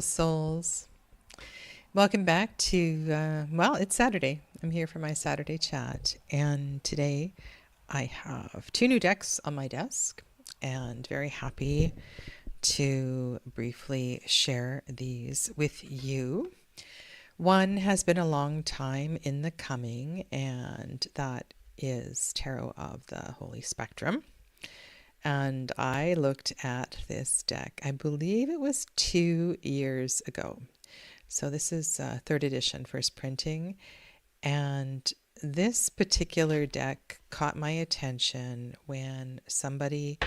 Souls. Welcome back to, well, it's Saturday. I'm here for my Saturday chat. And today I have two new decks on my desk and very happy to briefly share these with you. One has been a long time in the coming, and that is Tarot of the Holy Spectrum. And I looked at this deck, I believe it was 2 years ago. So this is third edition, first printing. And this particular deck caught my attention when somebody,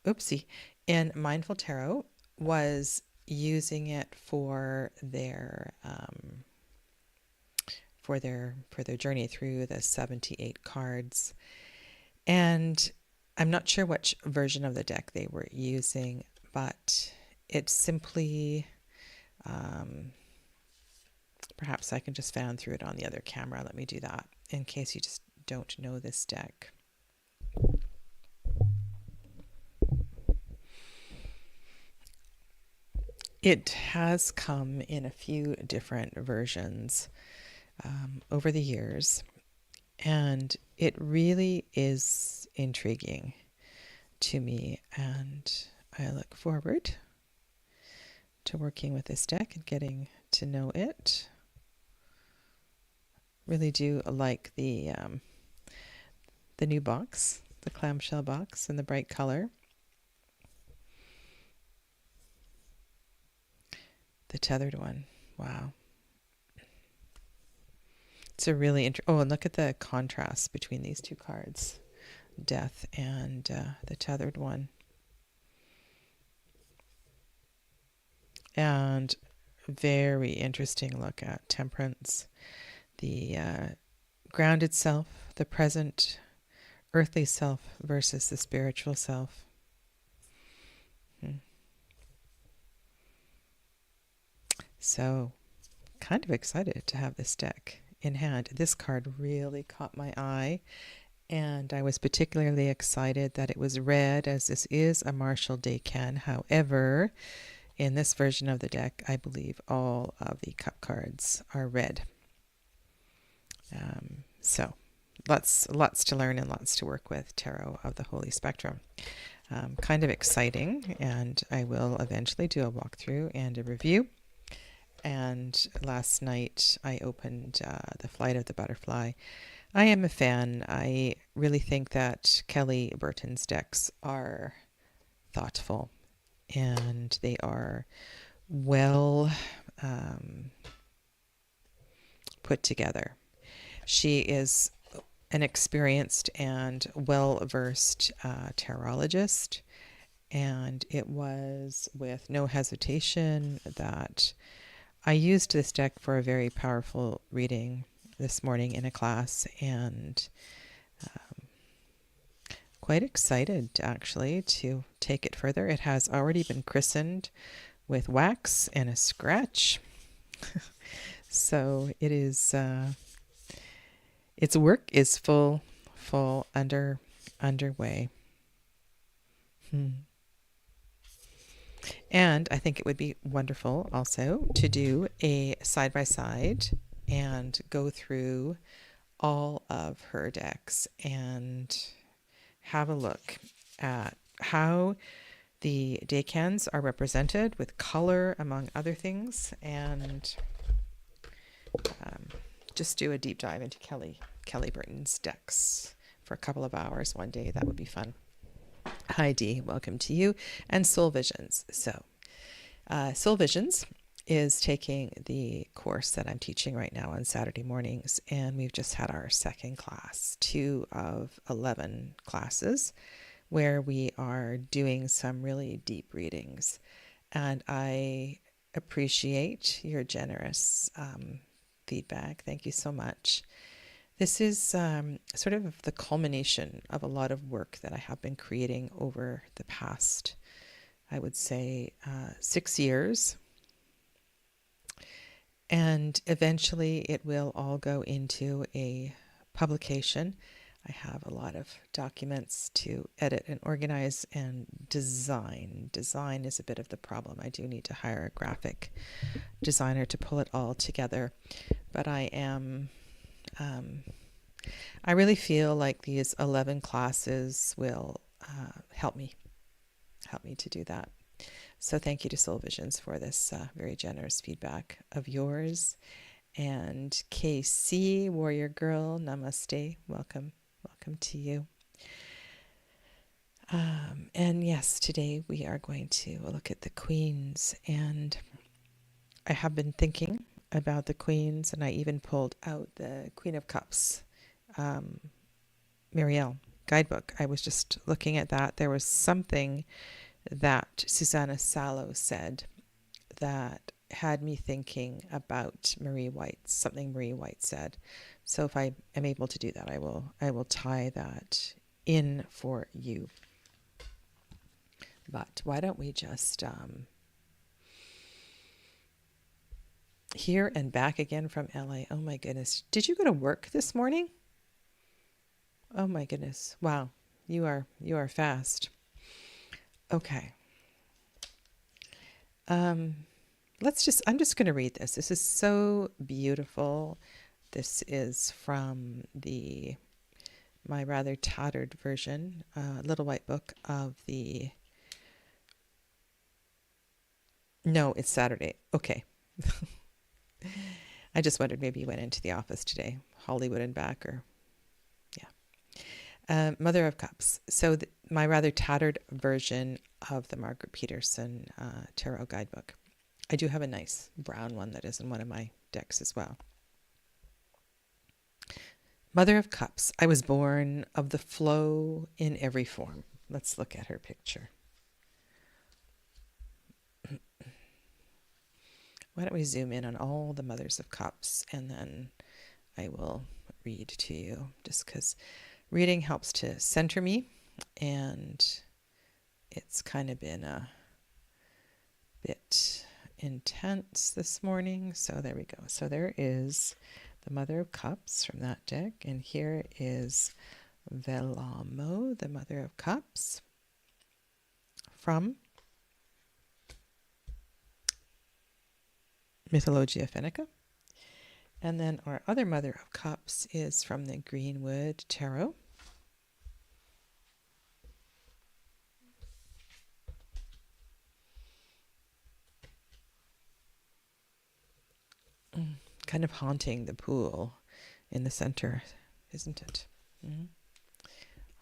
oopsie, in Mindful Tarot was using it for their journey through the 78 cards. And I'm not sure which version of the deck they were using, but it simply, perhaps I can just fan through it on the other camera. Let me do that in case you just don't know this deck. It has come in a few different versions over the years, and it really is intriguing to me, and I look forward to working with this deck and getting to know it. Really do like the new box, the clamshell box, and the bright color. The tethered one, wow. It's a really oh, and look at the contrast between these two cards, Death and the tethered one. And very interesting look at Temperance, the grounded self, the present earthly self versus the spiritual self. So, kind of excited to have this deck in hand. This card really caught my eye, and I was particularly excited that it was red, as this is a Marshall Decan. However, in this version of the deck, I believe all of the cup cards are red. So lots to learn and lots to work with Tarot of the Holy Spectrum. Kind of exciting, and I will eventually do a walkthrough and a review. And last night I opened The Flight of the Butterfly. I am a fan. I really think that Kelly Burton's decks are thoughtful, and they are well put together. She is an experienced and well-versed tarologist, and it was with no hesitation that I used this deck for a very powerful reading this morning in a class, and quite excited actually to take it further. It has already been christened with wax and a scratch. So it is, its work is full underway. And I think it would be wonderful also to do a side-by-side and go through all of her decks and have a look at how the decans are represented with color, among other things, and just do a deep dive into Kelly Burton's decks for a couple of hours one day. That would be fun. Hi Dee, welcome to you. And Soul Visions. So Soul Visions is taking the course that I'm teaching right now on Saturday mornings, and we've just had our second class, 2 of 11 classes, where we are doing some really deep readings. And I appreciate your generous feedback. Thank you so much. This is sort of the culmination of a lot of work that I have been creating over the past, I would say, 6 years. And eventually it will all go into a publication. I have a lot of documents to edit and organize and design. Design is a bit of the problem. I do need to hire a graphic designer to pull it all together. But I really feel like these 11 classes will help me to do that. So thank you to Soul Visions for this very generous feedback of yours. And KC, Warrior Girl, namaste. Welcome to you. And yes, today we are going to look at the queens. And I have been thinking about the queens, and I even pulled out the Queen of Cups, Marielle guidebook. I was just looking at that. There was something that Susanna Salo said that had me thinking about Marie White, something Marie White said. So if I am able to do that, I will tie that in for you. But why don't we just here and back again from LA. Oh my goodness. Did you go to work this morning? Oh my goodness. Wow. You are fast. Okay. I'm just going to read this. This is so beautiful. This is from my rather tattered version, Little White Book of the... No, it's Saturday. Okay. I just wondered, maybe you went into the office today, Hollywood and back, or... Yeah. Mother of Cups. So my rather tattered version of the Margaret Peterson Tarot Guidebook. I do have a nice brown one that is in one of my decks as well. Mother of Cups. I was born of the flow in every form. Let's look at her picture. Why don't we zoom in on all the Mothers of Cups, and then I will read to you, just because reading helps to center me, and it's kind of been a bit intense this morning. So there we go. So there is the Mother of Cups from that deck, and here is Velamo, the Mother of Cups from Mythologia Fennica. And then our other Mother of Cups is from the Greenwood Tarot. Kind of haunting the pool in the center, isn't it?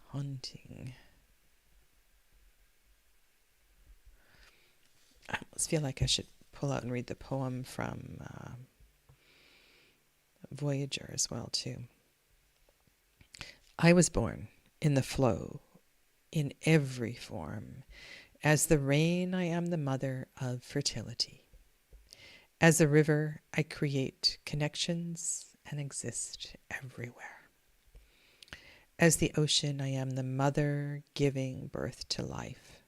Haunting. I almost feel like I should pull out and read the poem from Voyager as well, too. I was born in the flow, in every form. As the rain, I am the mother of fertility. As a river, I create connections and exist everywhere. As the ocean, I am the mother giving birth to life.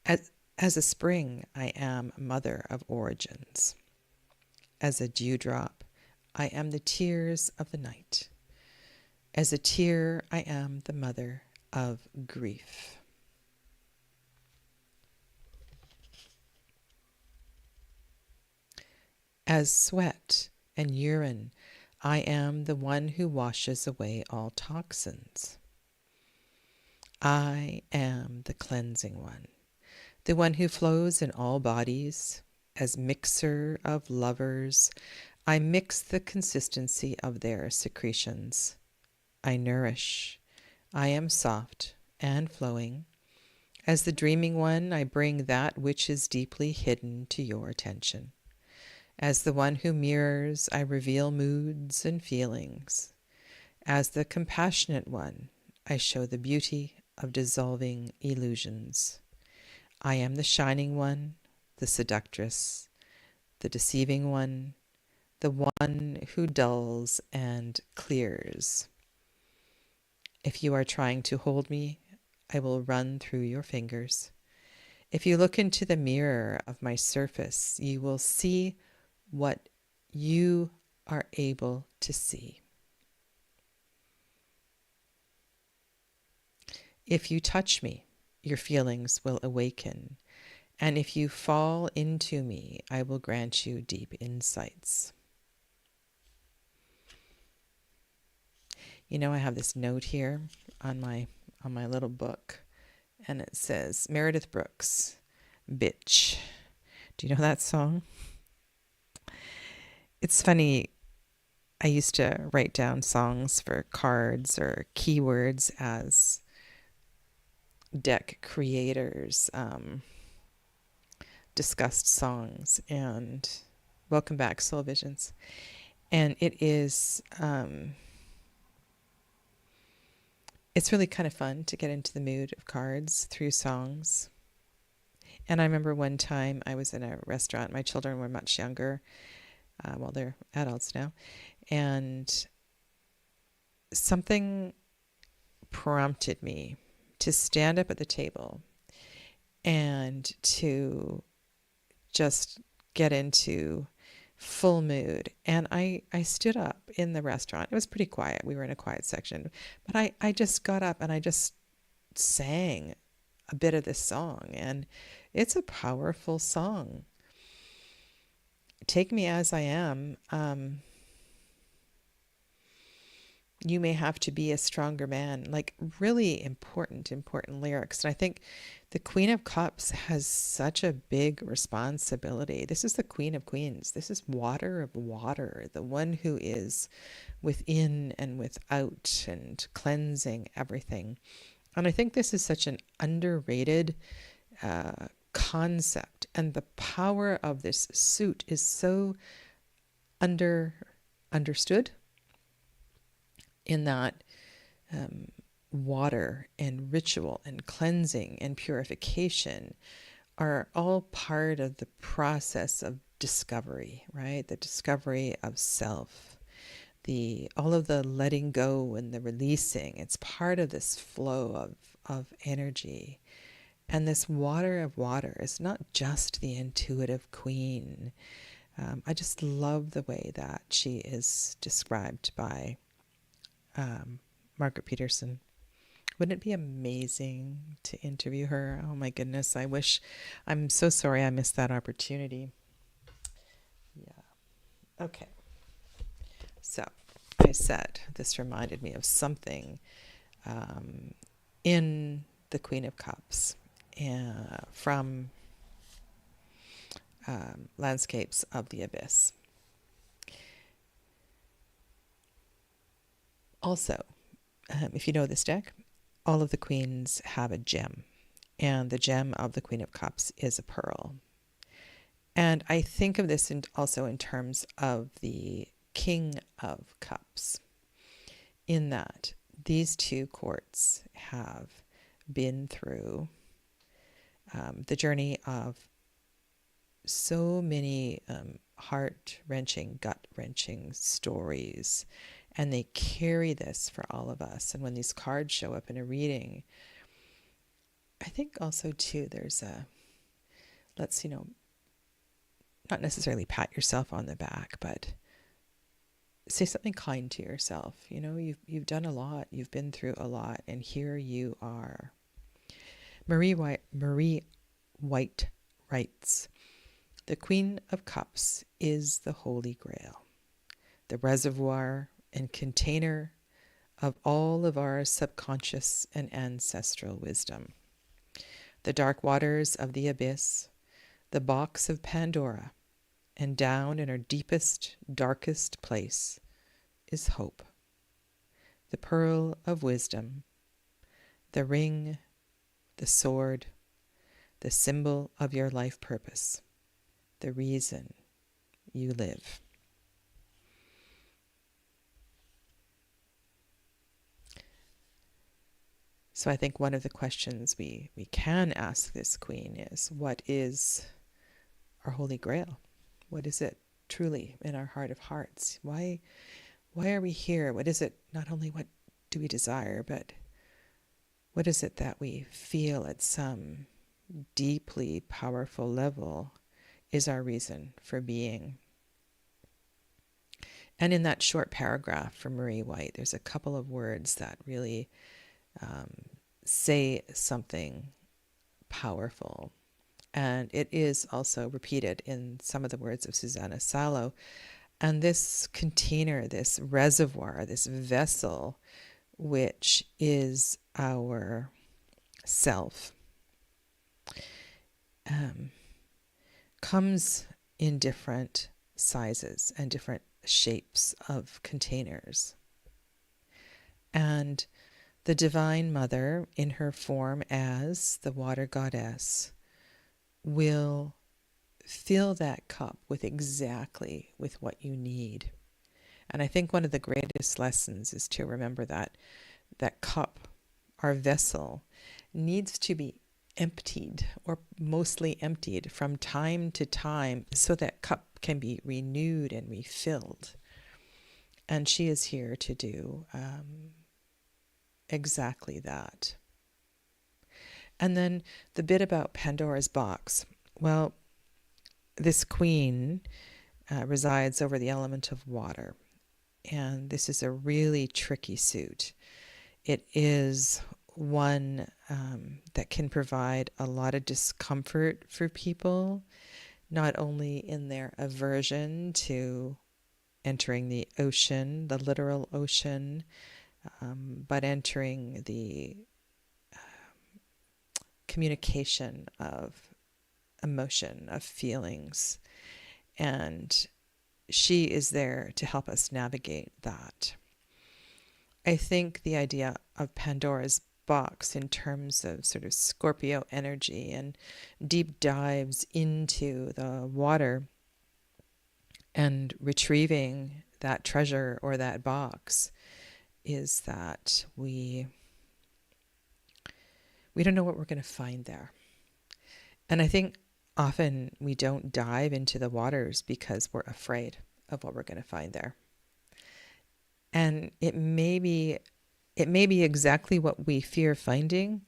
As a spring, I am mother of origins. As a dewdrop, I am the tears of the night. As a tear, I am the mother of grief. As sweat and urine, I am the one who washes away all toxins. I am the cleansing one, the one who flows in all bodies. As mixer of lovers, I mix the consistency of their secretions. I nourish. I am soft and flowing. As the dreaming one, I bring that which is deeply hidden to your attention. As the one who mirrors, I reveal moods and feelings. As the compassionate one, I show the beauty of dissolving illusions. I am the shining one, the seductress, the deceiving one, the one who dulls and clears. If you are trying to hold me, I will run through your fingers. If you look into the mirror of my surface, you will see what you are able to see. If you touch me, your feelings will awaken. And if you fall into me, I will grant you deep insights. You know, I have this note here on my little book, and it says, Meredith Brooks, bitch. Do you know that song? It's funny, I used to write down songs for cards or keywords as deck creators discussed songs. And welcome back, Soul Visions. And it is, it's really kind of fun to get into the mood of cards through songs. And I remember one time I was in a restaurant. My children were much younger. Well, they're adults now. And something prompted me to stand up at the table and to just get into full mood. And I stood up in the restaurant. It was pretty quiet. We were in a quiet section. But I just got up and I just sang a bit of this song. And it's a powerful song. Take me as I am. You may have to be a stronger man. Like really important lyrics. And I think the Queen of Cups has such a big responsibility. This is the Queen of Queens. This is water of water, the one who is within and without and cleansing everything. And I think this is such an underrated concept. And the power of this suit is so understood in that water and ritual and cleansing and purification are all part of the process of discovery, right? The discovery of self, all of the letting go and the releasing. It's part of this flow of energy. And this water of water is not just the intuitive queen. I just love the way that she is described by Margaret Peterson. Wouldn't it be amazing to interview her? Oh my goodness, I'm so sorry I missed that opportunity. Yeah. Okay. So I said this reminded me of something in the Queen of Cups from Landscapes of the Abyss. Also, if you know this deck, all of the queens have a gem, and the gem of the Queen of Cups is a pearl. And I think of this also in terms of the King of Cups, in that these two courts have been through the journey of so many heart-wrenching, gut-wrenching stories. And they carry this for all of us. And when these cards show up in a reading, I think also too, there's let's, not necessarily pat yourself on the back, but say something kind to yourself. You've done a lot, you've been through a lot, and here you are. Marie White writes, the Queen of Cups is the Holy Grail, the reservoir and container of all of our subconscious and ancestral wisdom. The dark waters of the abyss, the box of Pandora, and down in our deepest, darkest place is hope. The pearl of wisdom, the ring, the sword, the symbol of your life purpose, the reason you live. So I think one of the questions we can ask this queen is, what is our Holy Grail? What is it truly in our heart of hearts? Why are we here? What is it? Not only what do we desire, but what is it that we feel at some deeply powerful level is our reason for being? And in that short paragraph from Marie White, there's a couple of words that really say something powerful. And it is also repeated in some of the words of Susanna Salo. And this container, this reservoir, this vessel, which is our self, comes in different sizes and different shapes of containers. And the Divine Mother, in her form as the water goddess, will fill that cup with exactly with what you need. And I think one of the greatest lessons is to remember that that cup, our vessel, needs to be emptied, or mostly emptied, from time to time, so that cup can be renewed and refilled. And she is here to do exactly that. And then the bit about Pandora's box. Well, this queen resides over the element of water. And this is a really tricky suit. It is one that can provide a lot of discomfort for people, not only in their aversion to entering the ocean, the literal ocean, but entering the communication of emotion, of feelings. And she is there to help us navigate that. I think the idea of Pandora's box in terms of sort of Scorpio energy and deep dives into the water and retrieving that treasure or that box is that we don't know what we're going to find there. And I think often we don't dive into the waters because we're afraid of what we're going to find there. And it may be exactly what we fear finding,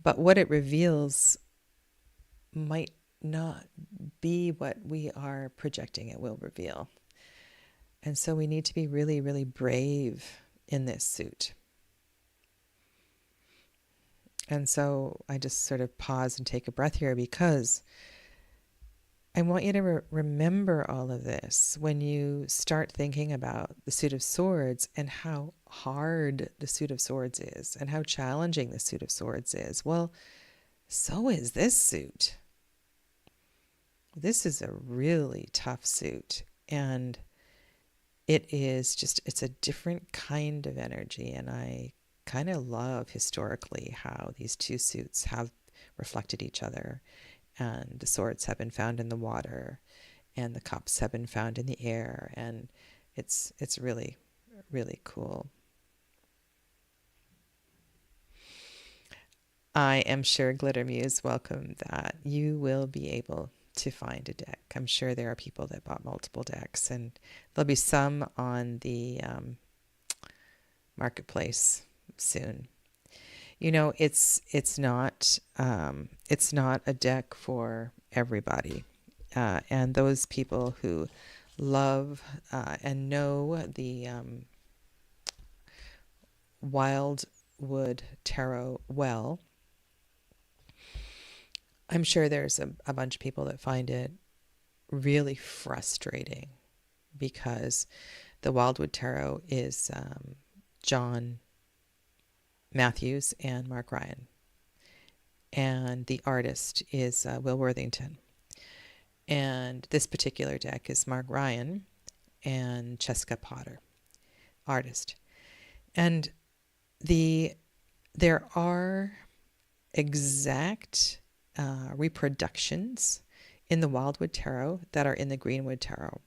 but what it reveals might not be what we are projecting it will reveal. And so we need to be really, really brave in this suit. And so I just sort of pause and take a breath here, because I want you to remember all of this when you start thinking about the suit of swords and how hard the suit of swords is and how challenging the suit of swords is. Well, so is this suit. This is a really tough suit, and it's a different kind of energy. And I kind of love historically how these two suits have reflected each other, and the swords have been found in the water and the cups have been found in the air, and it's really, really cool. I am sure, Glitter Muse, welcome, that you will be able to find a deck. I'm sure there are people that bought multiple decks, and there'll be some on the marketplace soon. You know, it's not a deck for everybody, and those people who love and know the Wildwood Tarot well. I'm sure there's a bunch of people that find it really frustrating, because the Wildwood Tarot is John Matthews and Mark Ryan, and the artist is Will Worthington. And this particular deck is Mark Ryan and Cheska Potter, artist. And there are exact reproductions in the Wildwood Tarot that are in the Greenwood Tarot.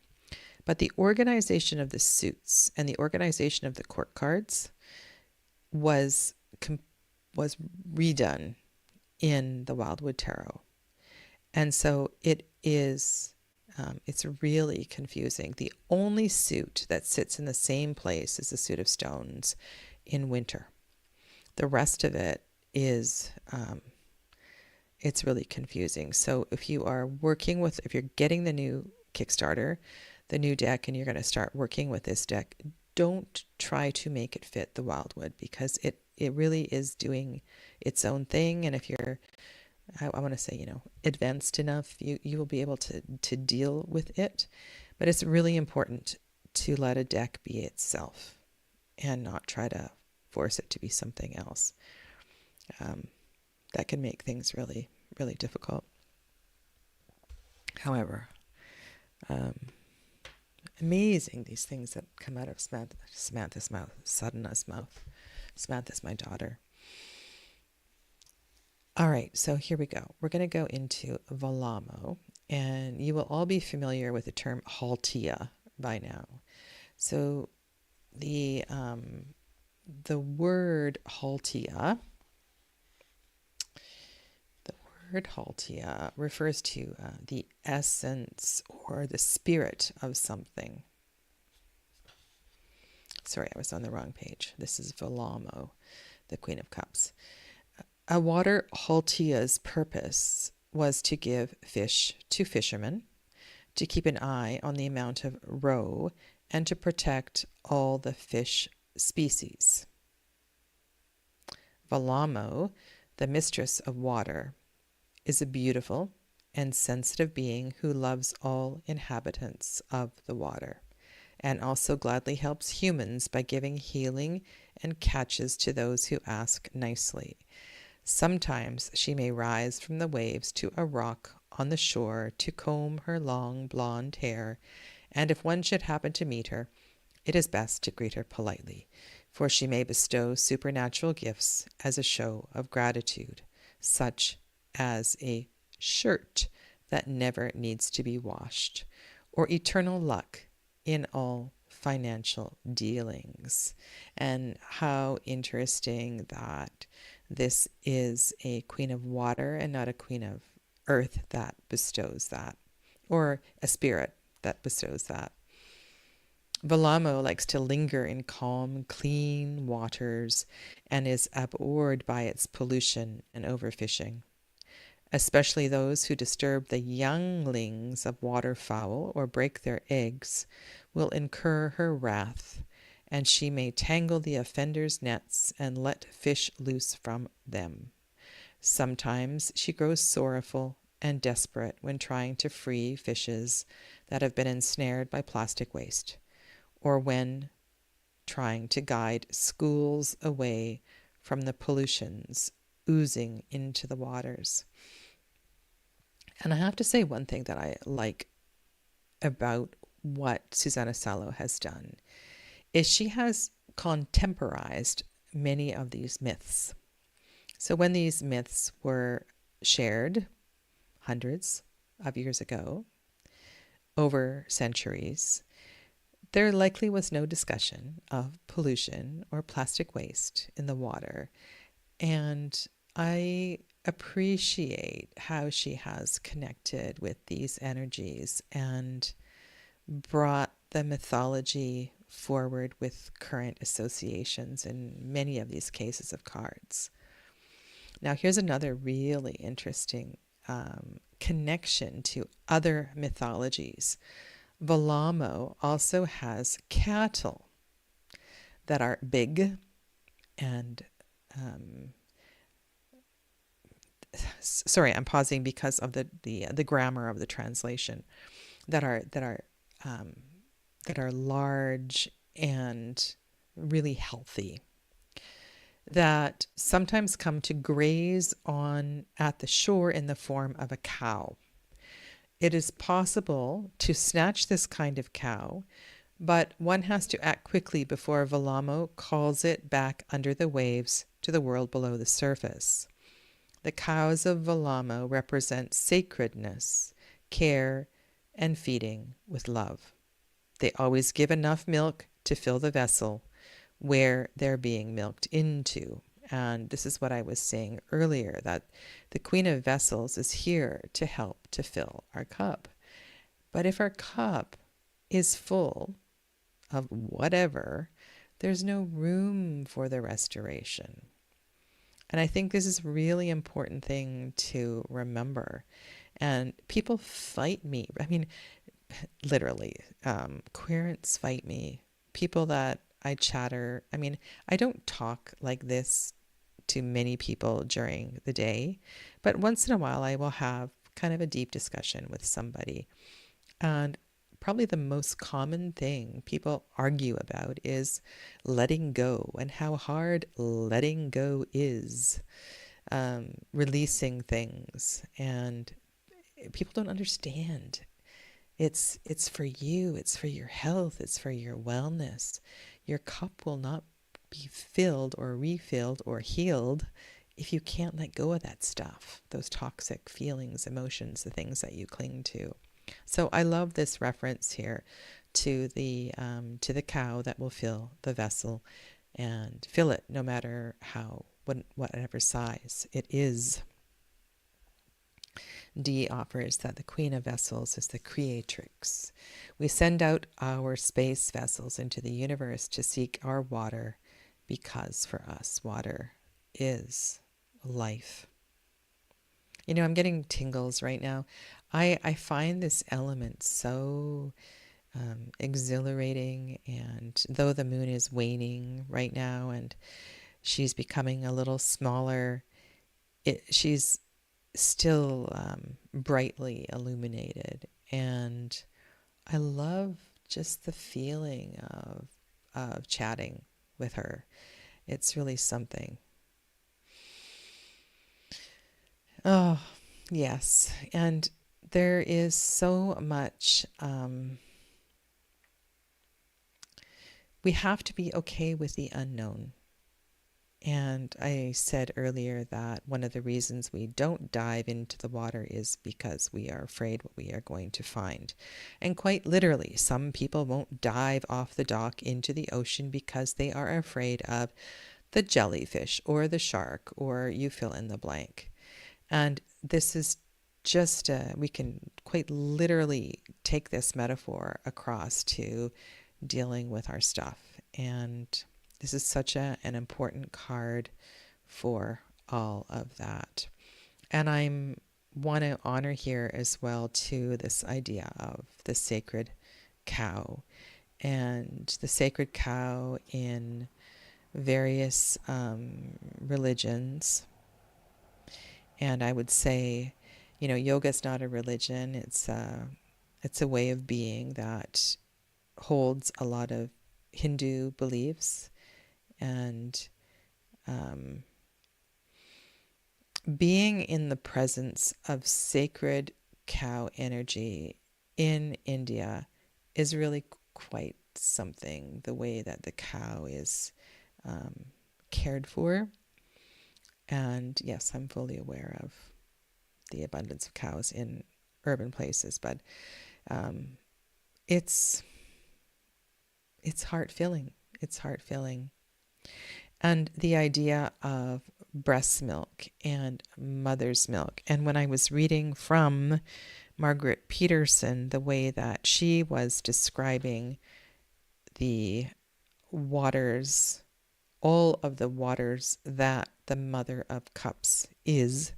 But the organization of the suits and the organization of the court cards was redone in the Wildwood Tarot. And so it is, it's really confusing. The only suit that sits in the same place is the suit of stones in winter. The rest of it is, it's really confusing. So if you're getting the new Kickstarter, the new deck, and you're going to start working with this deck, don't try to make it fit the Wildwood, because it really is doing its own thing. And if you're, I want to say, advanced enough, you will be able to deal with it. But it's really important to let a deck be itself and not try to force it to be something else. That can make things really, really difficult. However, amazing, these things that come out of Samantha's mouth, Sadhana's mouth. Samantha's my daughter. All right, so here we go. We're going to go into Valamo, and you will all be familiar with the term Haltia by now. So the word Haltia, refers to the essence or the spirit of something. Sorry, I was on the wrong page. This is Valamo, the Queen of Cups. A water Haltia's purpose was to give fish to fishermen, to keep an eye on the amount of roe, and to protect all the fish species. Valamo, the mistress of water, is a beautiful and sensitive being who loves all inhabitants of the water, and also gladly helps humans by giving healing and catches to those who ask nicely. Sometimes she may rise from the waves to a rock on the shore to comb her long blonde hair, and if one should happen to meet her, it is best to greet her politely, for she may bestow supernatural gifts as a show of gratitude, such as a shirt that never needs to be washed, or eternal luck in all financial dealings. And how interesting that this is a queen of water and not a queen of earth that bestows that, or a spirit that bestows that. Valamo likes to linger in calm, clean waters and is abhorred by its pollution and overfishing. Especially those who disturb the younglings of waterfowl or break their eggs will incur her wrath, and she may tangle the offenders' nets and let fish loose from them. Sometimes she grows sorrowful and desperate when trying to free fishes that have been ensnared by plastic waste, or when trying to guide schools away from the pollutions oozing into the waters. And I have to say, one thing that I like about what Susanna Salo has done is she has contemporized many of these myths. So when these myths were shared hundreds of years ago, over centuries, there likely was no discussion of pollution or plastic waste in the water. And I appreciate how she has connected with these energies and brought the mythology forward with current associations in many of these cases of cards. Now, here's another really interesting connection to other mythologies. Valamo also has cattle that are big and sorry, I'm pausing because of the grammar of the translation, that are large and really healthy, that sometimes come to graze on at the shore in the form of a cow. It is possible to snatch this kind of cow, but one has to act quickly before Valamo calls it back under the waves to the world below the surface. The cows of Valamo represent sacredness, care, and feeding with love. They always give enough milk to fill the vessel where they're being milked into. And this is what I was saying earlier, that the Queen of Vessels is here to help to fill our cup. But if our cup is full of whatever, there's no room for the restoration. And I think this is a really important thing to remember. And people fight me. I mean, literally, querents fight me. People that I chatter. I mean, I don't talk like this to many people during the day, but once in a while I will have kind of a deep discussion with somebody. And probably the most common thing people argue about is letting go and how hard letting go is, releasing things. And people don't understand. It's for you, it's for your health, it's for your wellness. Your cup will not be filled or refilled or healed if you can't let go of that stuff, those toxic feelings, emotions, the things that you cling to. So I love this reference here to the cow that will fill the vessel and fill it no matter how, whatever size it is. D offers that the Queen of Vessels is the creatrix. We send out our space vessels into the universe to seek our water because for us, water is life. You know, I'm getting tingles right now. I find this element so exhilarating, and though the moon is waning right now and she's becoming a little smaller, she's still brightly illuminated, and I love just the feeling of chatting with her. It's really something. Oh, yes. And there is so much. We have to be okay with the unknown. And I said earlier that one of the reasons we don't dive into the water is because we are afraid what we are going to find. And quite literally, some people won't dive off the dock into the ocean because they are afraid of the jellyfish or the shark, or you fill in the blank. And this is just, we can quite literally take this metaphor across to dealing with our stuff. And this is such an important card for all of that. And I want to honor here as well too this idea of the sacred cow, and the sacred cow in various religions. And I would say, you know, yoga is not a religion. It's a way of being that holds a lot of Hindu beliefs. And being in the presence of sacred cow energy in India is really quite something, the way that the cow is cared for. And yes, I'm fully aware of the abundance of cows in urban places, but it's heart-filling. It's heart-filling. And the idea of breast milk and mother's milk. And when I was reading from Margaret Peterson, the way that she was describing the waters, all of the waters that the Mother of Cups is,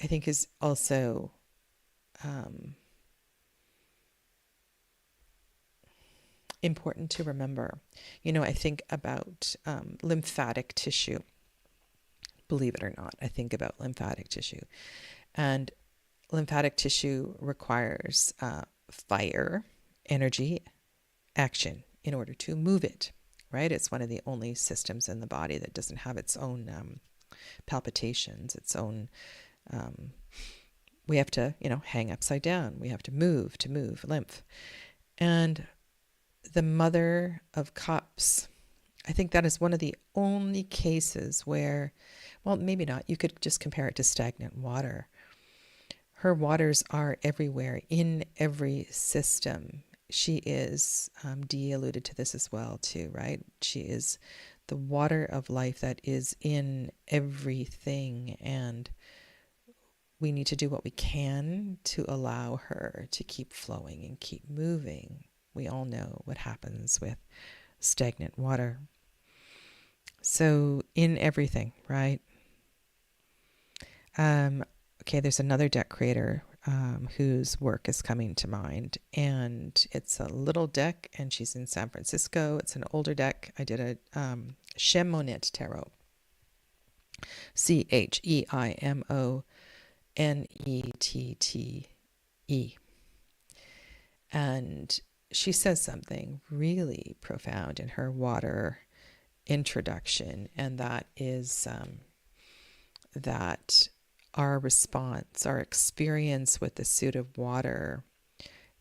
I think is also important to remember. You know, I think about lymphatic tissue. Believe it or not, I think about lymphatic tissue. And lymphatic tissue requires fire, energy, action in order to move it, right? It's one of the only systems in the body that doesn't have its own palpitations, its own, we have to, you know, hang upside down. We have to move lymph. And the Mother of Cups, I think that is one of the only cases where, well, maybe not, you could just compare it to stagnant water. Her waters are everywhere, in every system. She is, Dee alluded to this as well too, right? She is the water of life that is in everything, and we need to do what we can to allow her to keep flowing and keep moving. We all know what happens with stagnant water. So in everything, right? Okay, there's another deck creator whose work is coming to mind. And it's a little deck, and she's in San Francisco. It's an older deck. I did a Chemonette Tarot. Chemonette. And she says something really profound in her water introduction, and that is that our response, our experience with the suit of water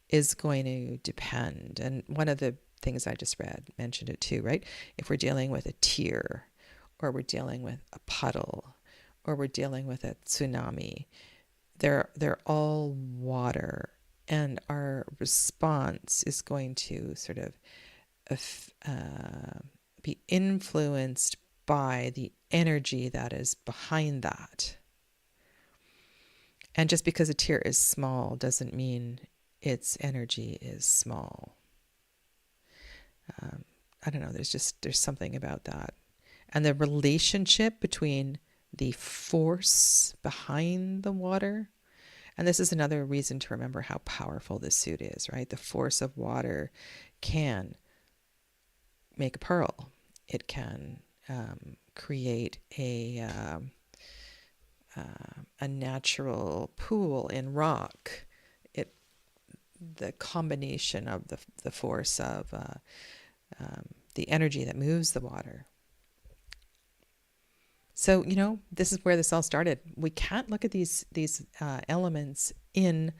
is going to depend. And one of the things I just read mentioned it too, right? If we're dealing with a tear, or we're dealing with a puddle, or we're dealing with a tsunami, they're all water, and our response is going to sort of be influenced by the energy that is behind that. And just because a tear is small doesn't mean its energy is small. I don't know, there's something about that. And the relationship between the force behind the water, and this is another reason to remember how powerful this suit is, right? The force of water can make a pearl. It can create a natural pool in rock. The combination of the force of the energy that moves the water. So, this is where this all started. We can't look at these elements in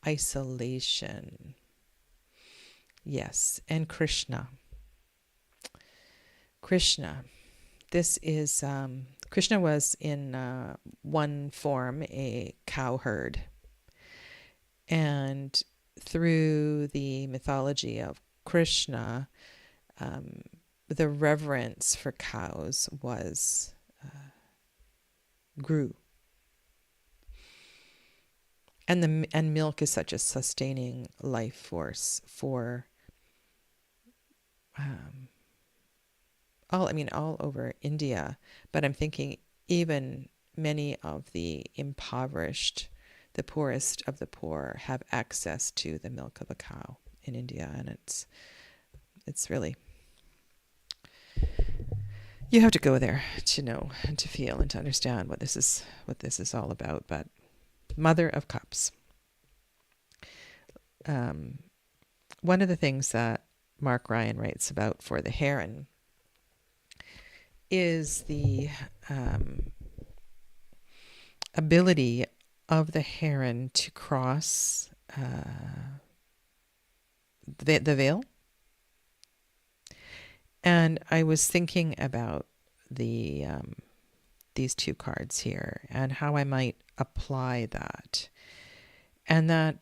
isolation. Yes, and Krishna. This is, Krishna was in one form a cowherd. And through the mythology of Krishna, the reverence for cows grew. And milk is such a sustaining life force for all over India, but I'm thinking even many of the impoverished, the poorest of the poor, have access to the milk of a cow in India, and it's really, you have to go there to know and to feel and to understand what this is all about. But Mother of Cups. One of the things that Mark Ryan writes about for the heron is the ability of the heron to cross the veil. And I was thinking about these two cards here and how I might apply that. And that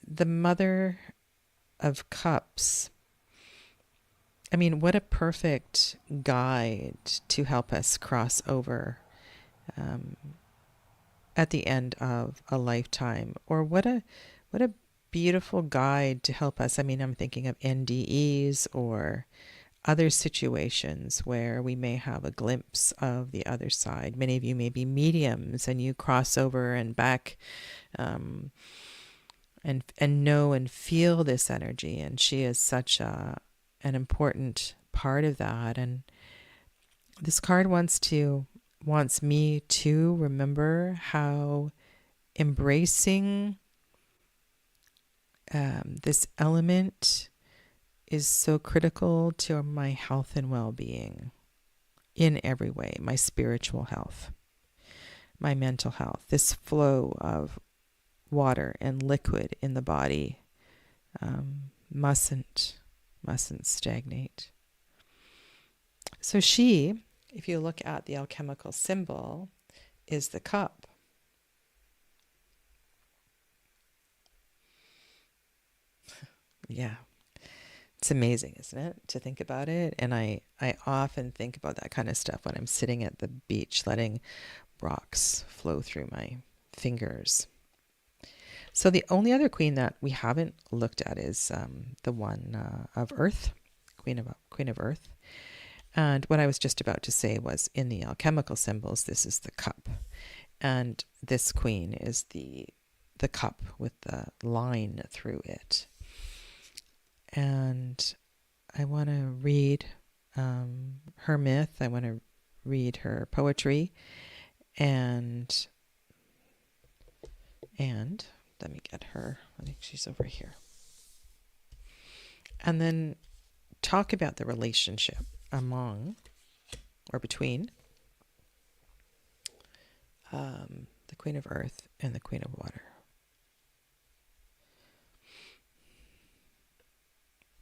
the Mother of Cups, what a perfect guide to help us cross over at the end of a lifetime. Or what a beautiful guide to help us. I'm thinking of NDEs or other situations where we may have a glimpse of the other side. Many of you may be mediums and you cross over and back and know and feel this energy. And she is such an important part of that. And this card wants me to remember how embracing this element is so critical to my health and well-being in every way. My spiritual health, my mental health, this flow of water and liquid in the body mustn't stagnate. So she, if you look at the alchemical symbol, is the cup. Yeah. It's amazing, isn't it, to think about it? And I often think about that kind of stuff when I'm sitting at the beach, letting rocks flow through my fingers. So the only other queen that we haven't looked at is the one of Earth, Queen of Earth. And what I was just about to say was, in the alchemical symbols, this is the cup. And this queen is the the cup with the line through it. And I want to read her myth. I want to read her poetry, and let me get her. I think she's over here. And then talk about the relationship among or between the Queen of Earth and the Queen of Water.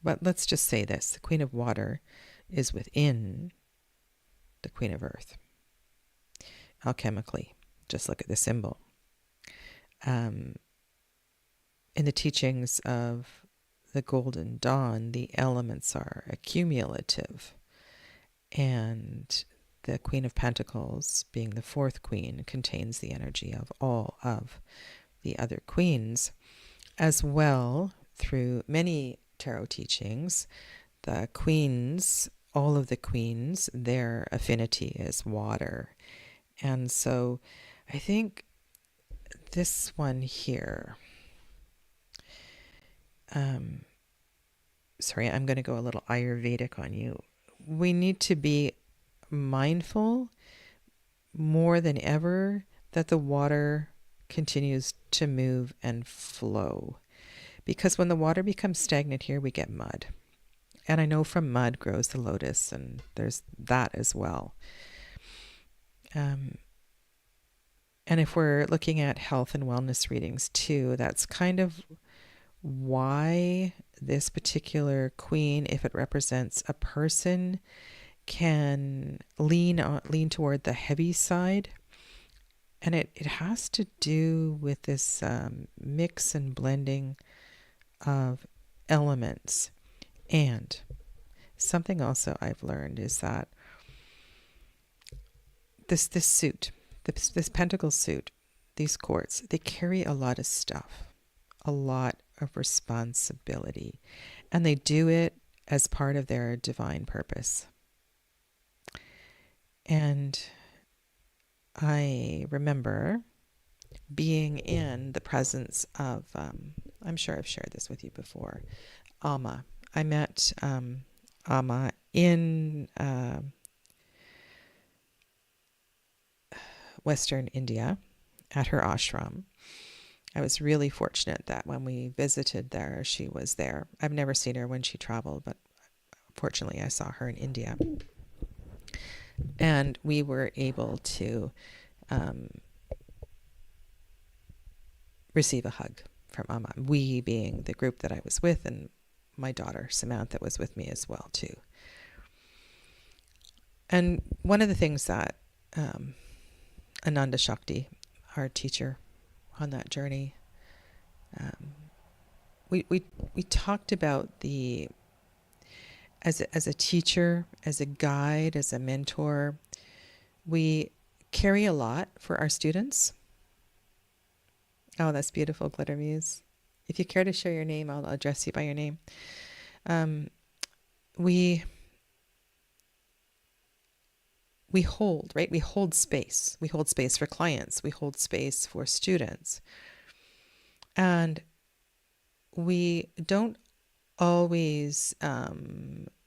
But let's just say this. The Queen of Water is within the Queen of Earth. Alchemically, just look at the symbol. In the teachings of the Golden Dawn, the elements are accumulative. And the Queen of Pentacles, being the fourth queen, contains the energy of all of the other queens. As well, through many tarot teachings, the queens, all of the queens, their affinity is water. And so I think this one here, sorry, I'm going to go a little Ayurvedic on you. We need to be mindful more than ever that the water continues to move and flow. Because when the water becomes stagnant here, we get mud. And I know from mud grows the lotus, and there's that as well. And if we're looking at health and wellness readings too, that's kind of why this particular queen, if it represents a person, can lean toward the heavy side. And it has to do with this mix and blending of elements. And something also I've learned is that this suit, this pentacle suit, these quartz, they carry a lot of stuff, a lot of responsibility, and they do it as part of their divine purpose. And I remember being in the presence of, I'm sure I've shared this with you before, Amma. I met Amma in Western India at her ashram. I was really fortunate that when we visited there, she was there. I've never seen her when she traveled, but fortunately I saw her in India. And we were able to receive a hug from Amma. We being the group that I was with, and my daughter Samantha was with me as well too. And one of the things that Ananda Shakti, our teacher on that journey, we talked about the as a teacher, as a guide, as a mentor, we carry a lot for our students. Oh, that's beautiful, Glitter Muse. If you care to share your name, I'll address you by your name. We hold, right? We hold space. We hold space for clients. We hold space for students. And we don't always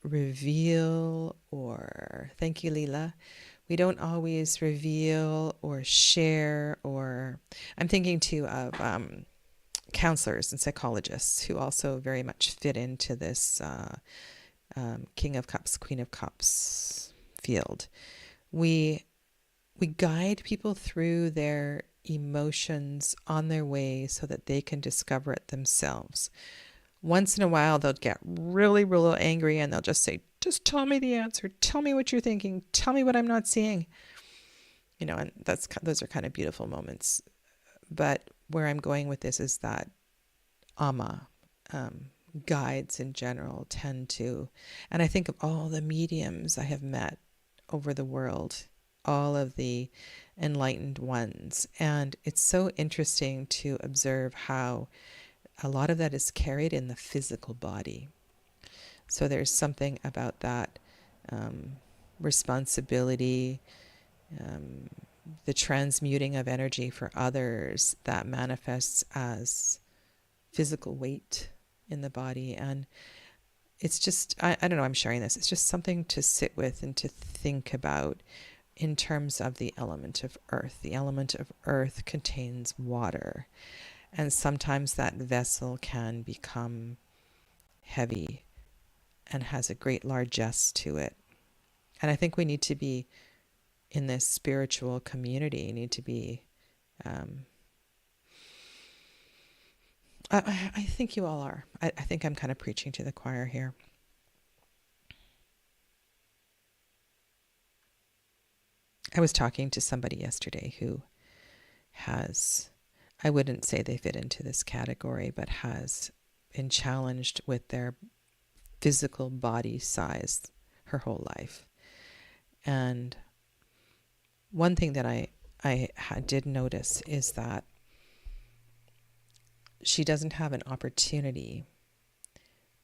reveal, or thank you, Leela. We don't always reveal or share, or I'm thinking too of counselors and psychologists who also very much fit into this King of Cups, Queen of Cups field. We guide people through their emotions on their way so that they can discover it themselves. Once in a while, they'll get really, really angry and they'll just say, just tell me the answer. Tell me what you're thinking. Tell me what I'm not seeing. You know, and those are kind of beautiful moments. But where I'm going with this is that Amma, guides in general tend to, and I think of all the mediums I have met over the world, all of the enlightened ones. And it's so interesting to observe how a lot of that is carried in the physical body. So there's something about that responsibility, the transmuting of energy for others that manifests as physical weight in the body. And it's just, I don't know, I'm sharing this. It's just something to sit with and to think about in terms of the element of earth. The element of earth contains water. And sometimes that vessel can become heavy and has a great largesse to it. And I think we need to be in this spiritual community, need to be, I think you all are. I think I'm kind of preaching to the choir here. I was talking to somebody yesterday who has, I wouldn't say they fit into this category, but has been challenged with their physical body size her whole life. And one thing that I did notice is that she doesn't have an opportunity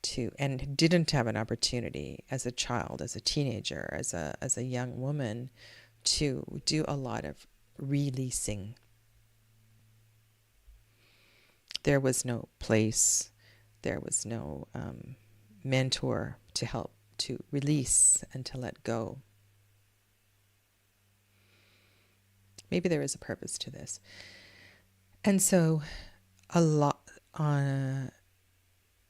to, and didn't have an opportunity as a child, as a teenager, as a young woman, to do a lot of releasing. There was no place, there was no mentor to help to release and to let go. Maybe there is a purpose to this. And so a lot on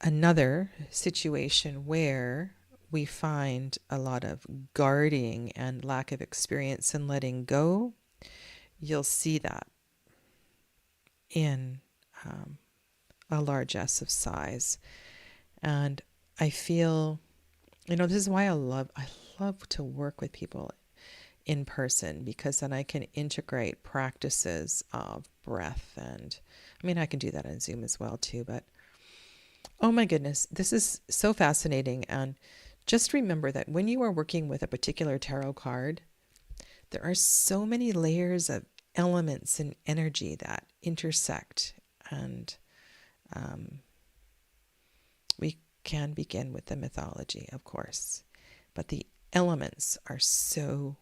another situation where we find a lot of guarding and lack of experience in letting go, you'll see that in a largesse of size. And I feel, this is why I love to work with people in person, because then I can integrate practices of breath. And I can do that on Zoom as well too, but oh my goodness, this is so fascinating. And just remember that when you are working with a particular tarot card, there are so many layers of elements and energy that intersect. And we can begin with the mythology, of course, but the elements are so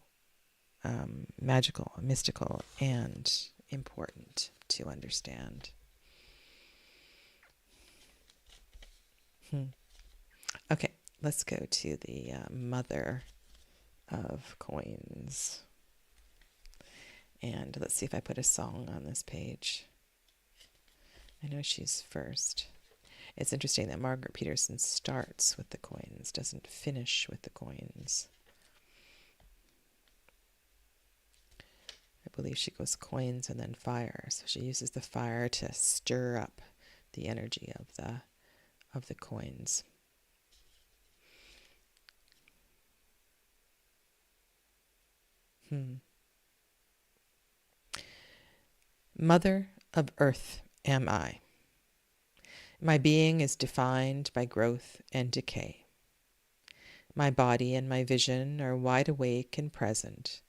magical, mystical, and important to understand. Okay, let's go to the mother of coins. And let's see if I put a song on this page. I know she's first. It's interesting that Margaret Peterson starts with the coins, doesn't finish with the coins. I believe she goes coins and then fire. So she uses the fire to stir up the energy of the coins. Mother of earth am I. My being is defined by growth and decay. My body and my vision are wide awake and present,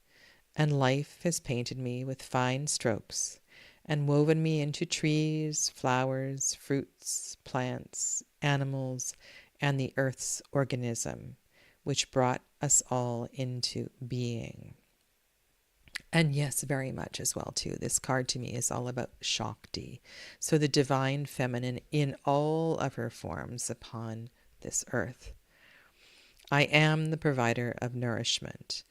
and life has painted me with fine strokes and woven me into trees, flowers, fruits, plants, animals, and the earth's organism, which brought us all into being. And yes, very much as well too. This card to me is all about Shakti, so the divine feminine in all of her forms upon this earth. I am the provider of nourishment.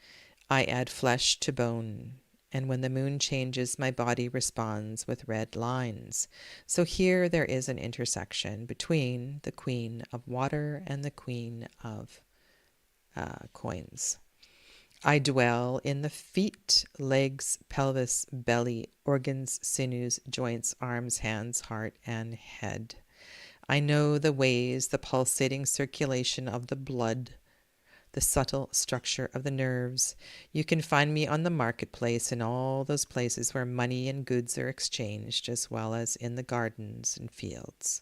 I add flesh to bone, and when the moon changes, my body responds with red lines. So here there is an intersection between the queen of water and the queen of coins. I dwell in the feet, legs, pelvis, belly, organs, sinews, joints, arms, hands, heart, and head. I know the ways, the pulsating circulation of the blood, the subtle structure of the nerves. You can find me on the marketplace in all those places where money and goods are exchanged, as well as in the gardens and fields.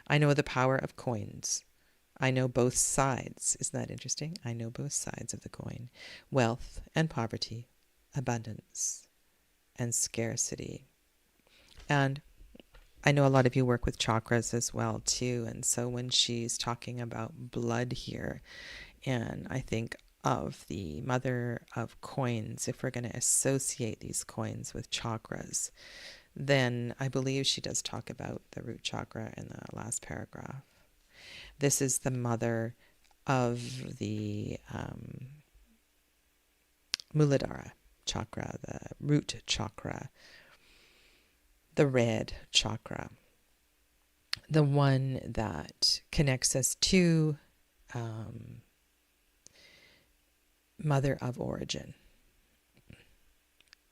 I know the power of coins. I know both sides. Isn't that interesting? I know both sides of the coin. Wealth and poverty, abundance and scarcity. And I know a lot of you work with chakras as well too. And so when she's talking about blood here, and I think of the mother of coins, if we're going to associate these coins with chakras, then I believe she does talk about the root chakra in the last paragraph. This is the mother of the Muladhara chakra, the root chakra, the red chakra, the one that connects us to mother of origin.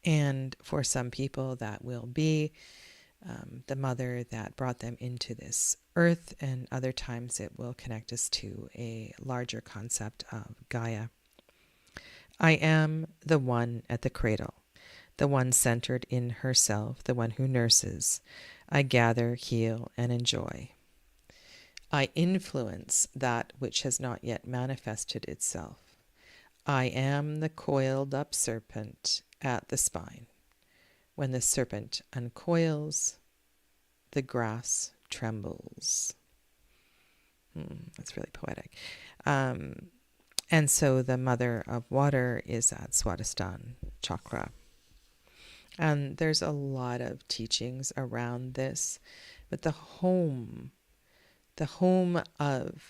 And for some people, that will be the mother that brought them into this earth, and other times it will connect us to a larger concept of Gaia. I am the one at the cradle, the one centered in herself, the one who nurses. I gather, heal, and enjoy. I influence that which has not yet manifested itself. I am the coiled up serpent at the spine. When the serpent uncoils, the grass trembles. That's really poetic. And so the mother of water is at Swadhisthana chakra. And there's a lot of teachings around this, but the home of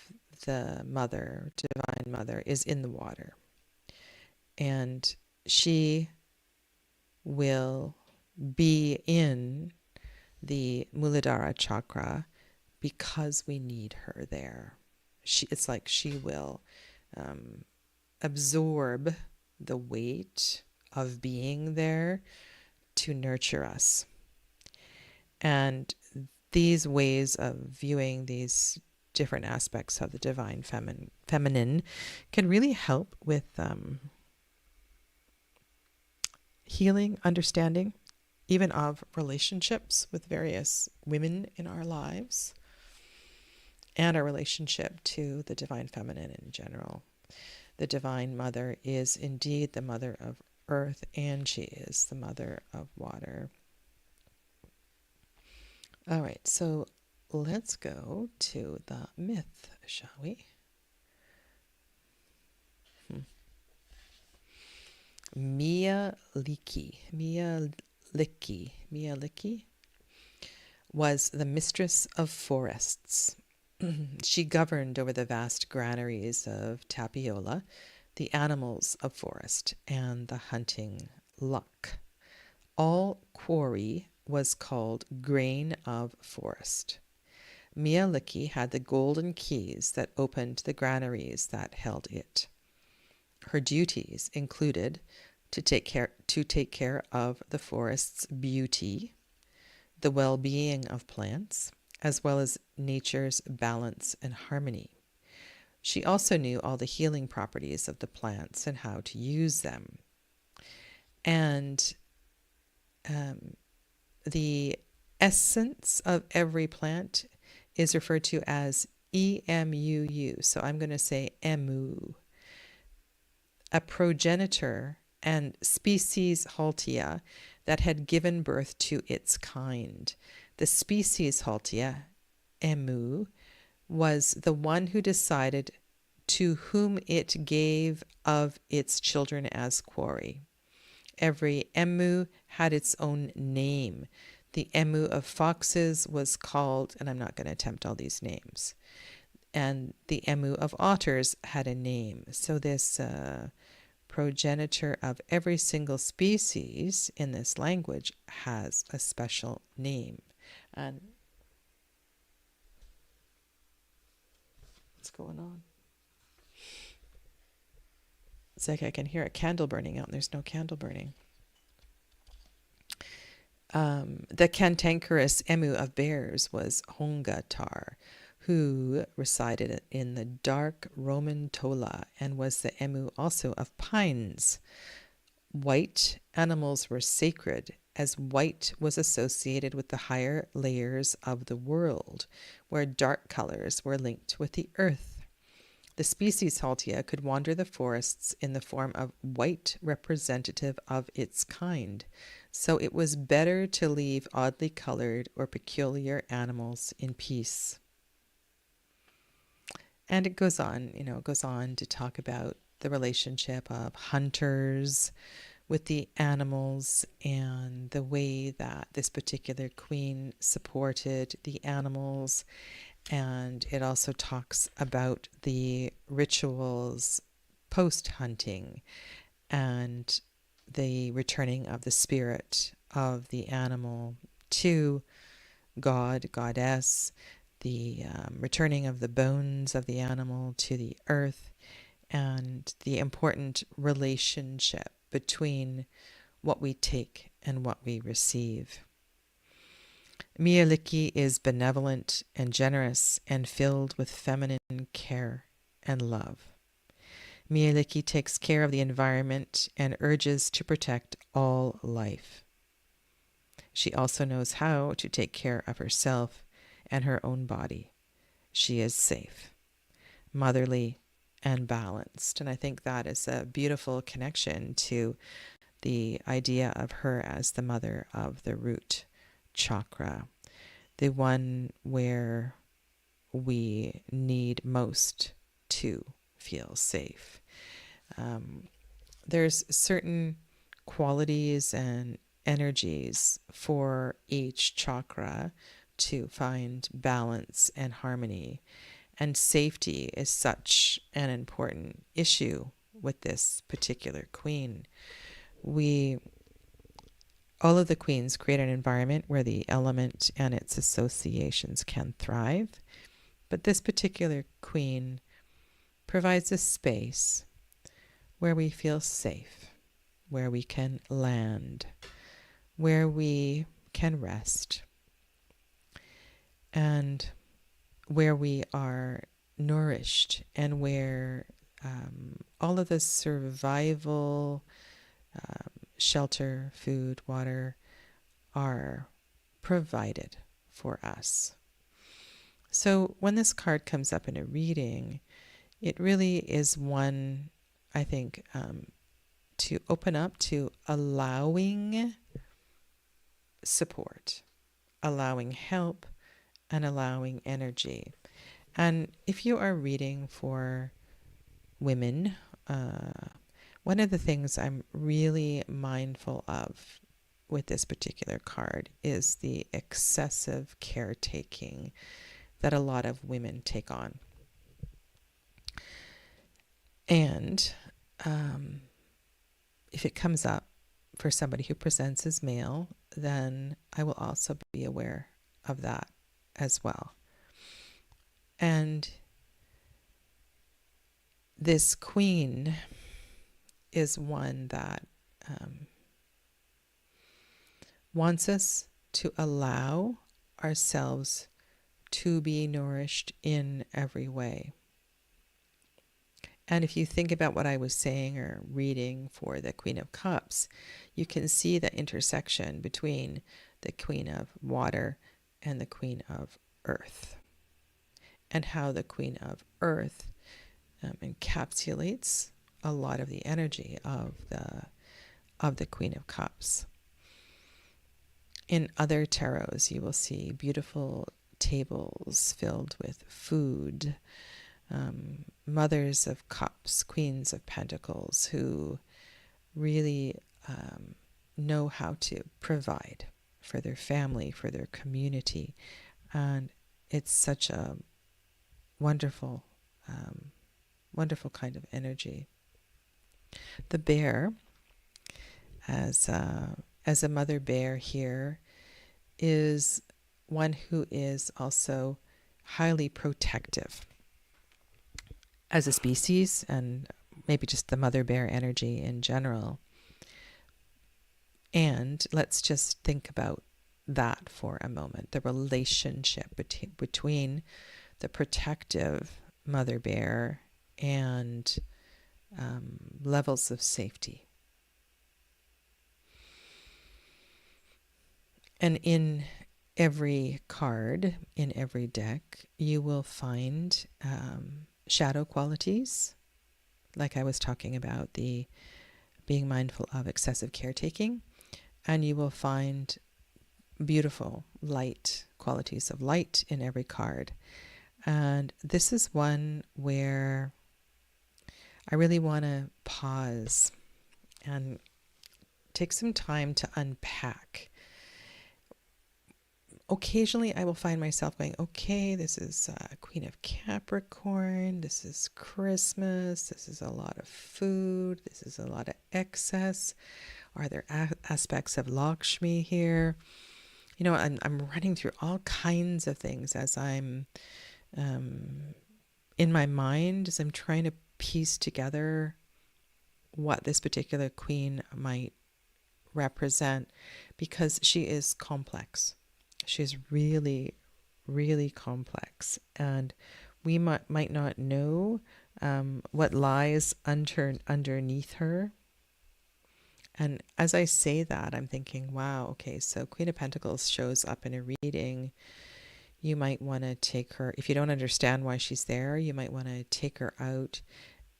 the mother, divine mother, is in the water. And she will be in the Muladhara chakra because we need her there. It's like she will absorb the weight of being there to nurture us. And these ways of viewing these different aspects of the divine feminine can really help with healing, understanding, even of relationships with various women in our lives, and our relationship to the divine feminine in general. The divine mother is indeed the mother of earth, and she is the mother of water. All right, so let's go to the myth, shall we? Mia-Liki was the mistress of forests. She governed over the vast granaries of Tapiola, the animals of forest, and the hunting luck. All quarry was called grain of forest. Mia-Liki had the golden keys that opened the granaries that held it. Her duties included to take care of the forest's beauty, the well-being of plants, as well as nature's balance and harmony. She also knew all the healing properties of the plants and how to use them. And the essence of every plant is referred to as EMUU. So I'm going to say EMU. A progenitor and species Haltia that had given birth to its kind. The species Haltia, Emu, was the one who decided to whom it gave of its children as quarry. Every Emu had its own name. The Emu of foxes was called, and I'm not going to attempt all these names, and the Emu of otters had a name. So this progenitor of every single species in this language has a special name. And what's going on? It's like I can hear a candle burning out, and there's no candle burning. The cantankerous Emu of bears was Hongatar, who resided in the dark Roman Tola and was the Emu also of pines. White animals were sacred, as white was associated with the higher layers of the world, where dark colors were linked with the earth. The species Haltia could wander the forests in the form of white representative of its kind, so it was better to leave oddly colored or peculiar animals in peace. And it goes on to talk about the relationship of hunters with the animals and the way that this particular queen supported the animals. And it also talks about the rituals post-hunting and the returning of the spirit of the animal to God, goddess, the returning of the bones of the animal to the earth, and the important relationship between what we take and what we receive. Mieliki is benevolent and generous and filled with feminine care and love. Mieliki takes care of the environment and urges to protect all life. She also knows how to take care of herself and her own body. She is safe, motherly, and balanced. And I think that is a beautiful connection to the idea of her as the mother of the root chakra, the one where we need most to feel safe. There's certain qualities and energies for each chakra to find balance and harmony. And safety is such an important issue with this particular queen. All of the queens create an environment where the element and its associations can thrive. But this particular queen provides a space where we feel safe, where we can land, where we can rest, and where we are nourished, and where all of the survival, shelter, food, water are provided for us. So when this card comes up in a reading, it really is one, I think, to open up to allowing support, allowing help, and allowing energy. And if you are reading for women, one of the things I'm really mindful of with this particular card is the excessive caretaking that a lot of women take on. And if it comes up for somebody who presents as male, then I will also be aware of that as well. And this queen is one that wants us to allow ourselves to be nourished in every way. And if you think about what I was saying or reading for the Queen of Cups, you can see the intersection between the Queen of Water and the Queen of Earth, and how the Queen of Earth encapsulates a lot of the energy of the Queen of Cups. In other tarots, you will see beautiful tables filled with food, mothers of cups, queens of pentacles, who really know how to provide for their family, for their community. And it's such a wonderful, wonderful kind of energy. The bear, as a mother bear here, is one who is also highly protective as a species, and maybe just the mother bear energy in general. And let's just think about that for a moment, the relationship between the protective mother bear and levels of safety. And in every card, in every deck, you will find shadow qualities, like I was talking about, the being mindful of excessive caretaking. And you will find beautiful light, qualities of light in every card. And this is one where I really want to pause and take some time to unpack. Occasionally I will find myself going, okay, this is Queen of Capricorn, this is Christmas, this is a lot of food, this is a lot of excess. Are there aspects of Lakshmi here? You know, I'm running through all kinds of things as I'm in my mind, as I'm trying to piece together what this particular queen might represent, because she is complex. She's really, really complex, and we might not know what lies underneath her. And as I say that, I'm thinking, wow, okay, so Queen of Pentacles shows up in a reading. You might want to take her, if you don't understand why she's there, you might want to take her out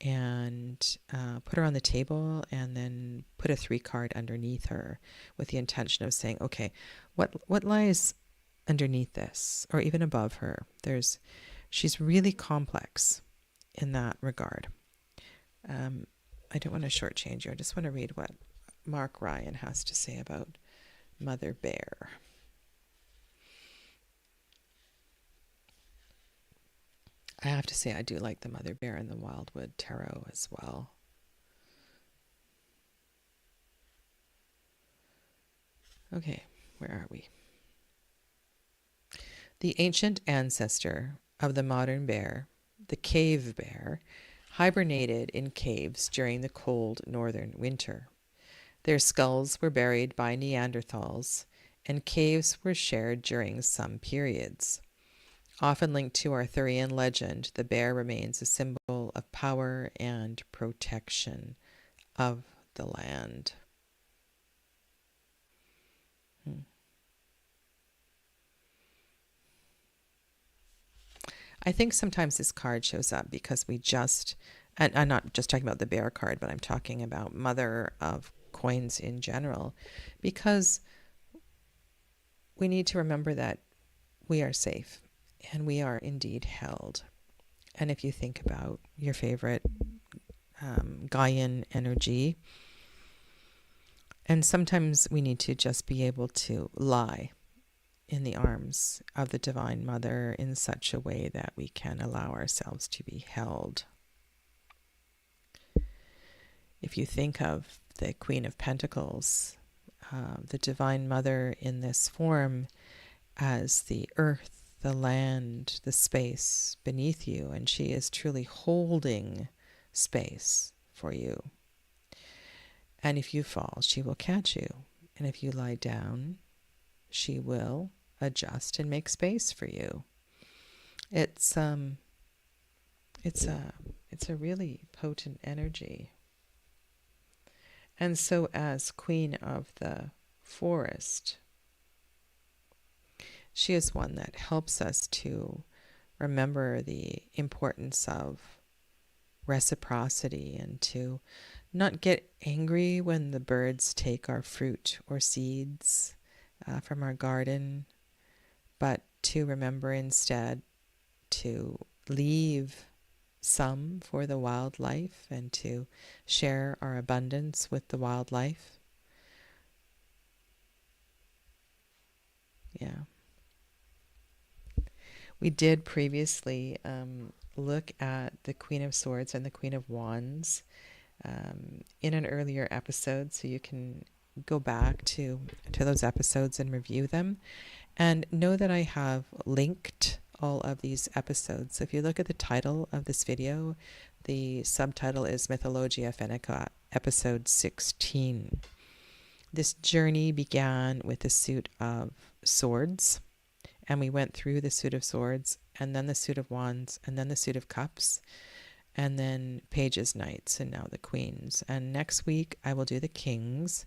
and put her on the table, and then put a 3 card underneath her with the intention of saying, okay, what lies underneath this, or even above her? She's really complex in that regard. I don't want to shortchange you. I just want to read what Mark Ryan has to say about Mother Bear. I have to say, I do like the Mother Bear and the Wildwood Tarot as well. Okay, where are we? The ancient ancestor of the modern bear, the cave bear, hibernated in caves during the cold northern winter. Their skulls were buried by Neanderthals, and caves were shared during some periods. Often linked to Arthurian legend, the bear remains a symbol of power and protection of the land. I think sometimes this card shows up because we just, and I'm not just talking about the bear card, but I'm talking about Mother of Coins in general, because we need to remember that we are safe and we are indeed held. And if you think about your favorite Gaian energy, and sometimes we need to just be able to lie in the arms of the Divine Mother in such a way that we can allow ourselves to be held. If you think of the Queen of Pentacles, the Divine Mother in this form as the earth, the land, the space beneath you, and she is truly holding space for you. And if you fall, she will catch you. And if you lie down, she will adjust and make space for you. It's a really potent energy. And so as Queen of the Forest, she is one that helps us to remember the importance of reciprocity, and to not get angry when the birds take our fruit or seeds from our garden, but to remember instead to leave some for the wildlife and to share our abundance with the wildlife. Yeah. We did previously look at the Queen of Swords and the Queen of Wands in an earlier episode, so you can go back to those episodes and review them. And know that I have linked all of these episodes. So if you look at the title of this video, the subtitle is Mythologia Fennica, episode 16. This journey began with the suit of swords, and we went through the suit of swords, and then the suit of wands, and then the suit of cups, and then pages, knights, and now the queens. And next week I will do the kings,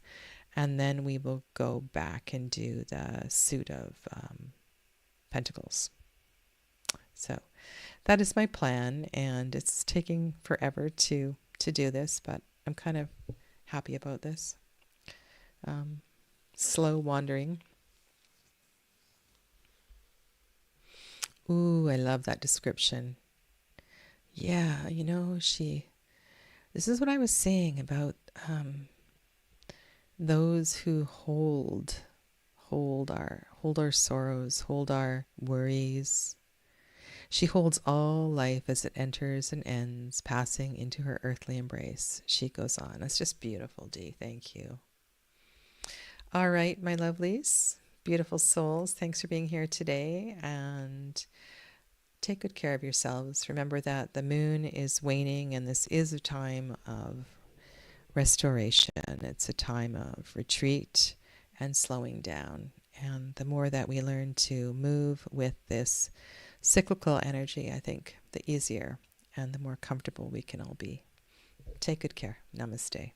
and then we will go back and do the suit of pentacles. So that is my plan, and it's taking forever to do this, but I'm kind of happy about this. Slow wandering. Ooh, I love that description. Yeah, you know, she This is what I was saying about those who hold our sorrows, hold our worries. She holds all life as it enters and ends, passing into her earthly embrace. She goes on. That's just beautiful, Dee. Thank you. All right, my lovelies, beautiful souls, thanks for being here today, and take good care of yourselves. Remember that the moon is waning, and this is a time of restoration. It's a time of retreat and slowing down. And the more that we learn to move with this cyclical energy, I think the easier and the more comfortable we can all be. Take good care. Namaste.